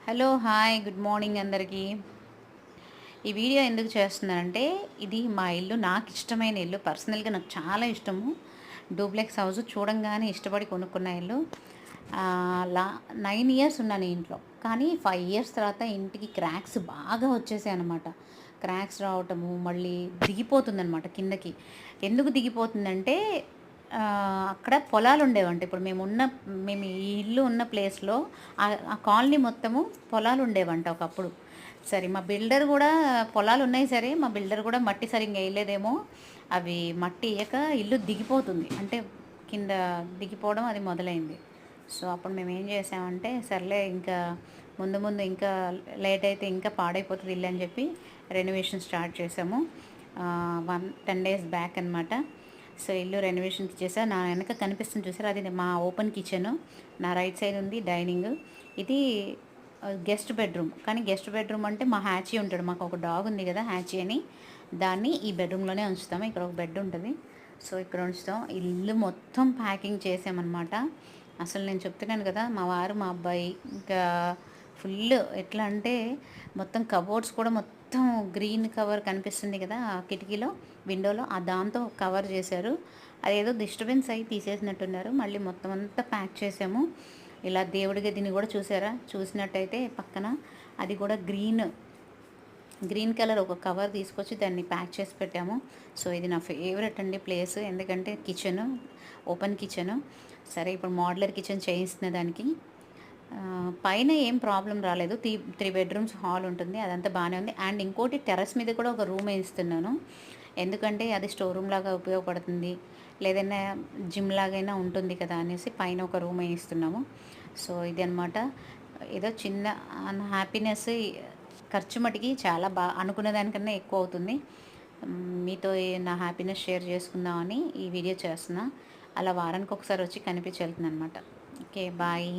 Hello hi good morning అందరికీ. ఈ video ఎందుకు చేస్తున్నానంటే ఇది మా ఇల్లు, నాకు ఇష్టమైన ఇల్లు. పర్సనల్గా నాకు చాలా ఇష్టము. డూప్లెక్స్ హౌస్ చూడంగానే ఇష్టపడి కొనుక్కున్న ఇల్లు. ఆ, లా 9 ఇయర్స్ ఉన్నాను ఈ ఇంట్లో. కానీ 5 ఇయర్స్ తర్వాత ఇంటికి క్రాక్స్ బాగా వచ్చేసాయి అనమాట. క్రాక్స్ రావటము, మళ్ళీ దిగిపోతుందనమాట కిందకి. ఎందుకు దిగిపోతుందంటే ఆ, అక్కడ పొలాలు ఉండేవంట. ఇప్పుడు మేము ఈ ఇల్లు ఉన్న ప్లేస్లో ఆ కాలనీ మొత్తము పొలాలు ఉండేవంట ఒకప్పుడు. సరే మా బిల్డర్ కూడా పొలాలు ఉన్నాయి, సరే మా బిల్డర్ కూడా మట్టి సరిగ్గా వేయలేదేమో, అవి మట్టి వేయక ఇల్లు దిగిపోతుంది, అంటే కింద దిగిపోవడం అది మొదలైంది. సో అప్పుడు మేము ఏం చేసామంటే సర్లే ఇంకా ముందు ముందు ఇంకా లేట్ అయితే ఇంకా పాడైపోతుంది ఇల్లు అని చెప్పి రెనోవేషన్ స్టార్ట్ చేసాము. 10 days బ్యాక్ అనమాట. సో ఇల్లు రెనోవేషన్కి చేసా. నా వెనక కనిపిస్తుంది చూసారు, అది మా ఓపెన్ కిచెన్. నా రైట్ సైడ్ ఉంది డైనింగ్. ఇది గెస్ట్ బెడ్రూమ్. కానీ గెస్ట్ బెడ్రూమ్ అంటే మా హ్యాచీ ఉంటాడు, మాకు ఒక డాగ్ ఉంది కదా హ్యాచీ అని, దాన్ని ఈ బెడ్రూమ్లోనే ఉంచుతాము. ఇక్కడ ఒక బెడ్ ఉంటుంది, సో ఇక్కడ ఉంచుతాం. ఇల్లు మొత్తం ప్యాకింగ్ చేసామన్నమాట. అసలు నేను చెప్తున్నాను కదా, మా వారు మా అబ్బాయి ఇంకా ఫుల్ ఎట్లా అంటే మొత్తం కబోర్డ్స్ కూడా మొత్తం గ్రీన్ కవర్ కనిపిస్తుంది కదా ఆ కిటికీలో, విండోలో, ఆ దాంతో కవర్ చేశారు. అదేదో డిస్టర్బెన్స్ అయ్యి తీసేసినట్టున్నారు. మళ్ళీ మొత్తం అంతా ప్యాక్ చేసాము. ఇలా దేవుడి గదిని కూడా చూసారా, చూసినట్టయితే పక్కన అది కూడా గ్రీన్ కలర్ ఒక కవర్ తీసుకొచ్చి దాన్ని ప్యాక్ చేసి పెట్టాము. సో ఇది నా ఫేవరెట్ అండి ప్లేస్, ఎందుకంటే కిచెను, ఓపెన్ కిచెను. సరే ఇప్పుడు మోడ్యులర్ కిచెన్ చేయిస్తున్న దానికి పైన ఏం ప్రాబ్లం రాలేదు. 3 bedrooms హాల్ ఉంటుంది, అదంతా బాగానే ఉంది. అండ్ ఇంకోటి టెర్రస్ మీద కూడా ఒక రూమ్ వేయిస్తున్నాను, ఎందుకంటే అది స్టోర్ రూమ్ లాగా ఉపయోగపడుతుంది, లేదన్నా జిమ్ లాగైనా ఉంటుంది కదా అనేసి పైన ఒక రూమ్ వేయిస్తున్నాము. సో ఇది అనమాట. ఏదో చిన్న హ్యాపీనెస్, ఖర్చు మటుకి చాలా అనుకున్న దానికన్నా ఎక్కువ అవుతుంది. మీతో నా హ్యాపీనెస్ షేర్ చేసుకుందామని ఈ వీడియో చేస్తున్నా. అలా వారానికి ఒకసారి వచ్చి కనిపించి వెళ్తుంది అనమాట. Okay bye.